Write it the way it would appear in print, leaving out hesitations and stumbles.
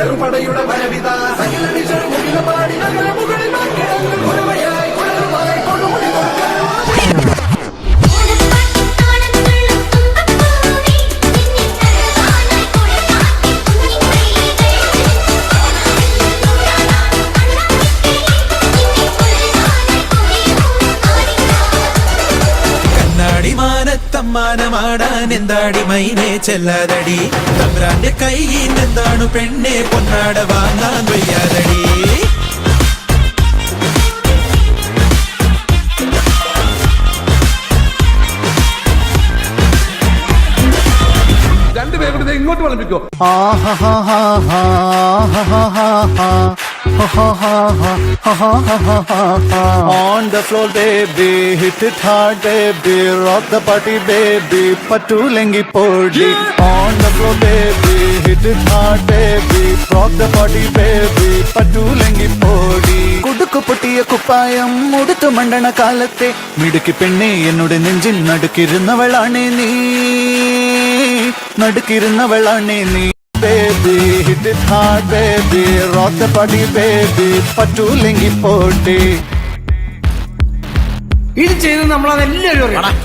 ചെറുപടയുടെ വരവിത സകലടി ചെറുമുകില പാടി നഗര മുകളിൽ കുരവയായി കുഴലുമായി കൊടുമുടി മാനമാടാൻ എന്താടി മൈനെ ചെല്ലാതടി തമ്പ്രാന്റെ കയ്യിൽ എന്താണ് പെണ്ണെ പൊന്നാട വാങ്ങാൻ വയ്യാതടി രണ്ടുപേരുടെ ഇങ്ങോട്ട് വിളമ്പിക്കോ. On the floor, baby, hit it hard, baby, rock the party, baby, patulengi podi. On the floor, baby, hit it hard, baby, rock the party, baby, patulengi podi. കുടുക്കു പൊട്ടിയ കുപ്പായം ഉടുത്തു മണ്ടണ കാലത്തെ മിടുക്കി പെണ്ണെ എന്നോട് നെഞ്ചിൽ നടുക്കിരുന്നവളാണേ നീ, നടുക്കിരുന്നവളാണേ നീ. Baby, hit it hard, baby, rock the party, baby, പറ്റൂലെങ്കി പോട്ടെ. ഇത് ചെയ്ത് നമ്മളതെല്ലാവരും അറിയണം.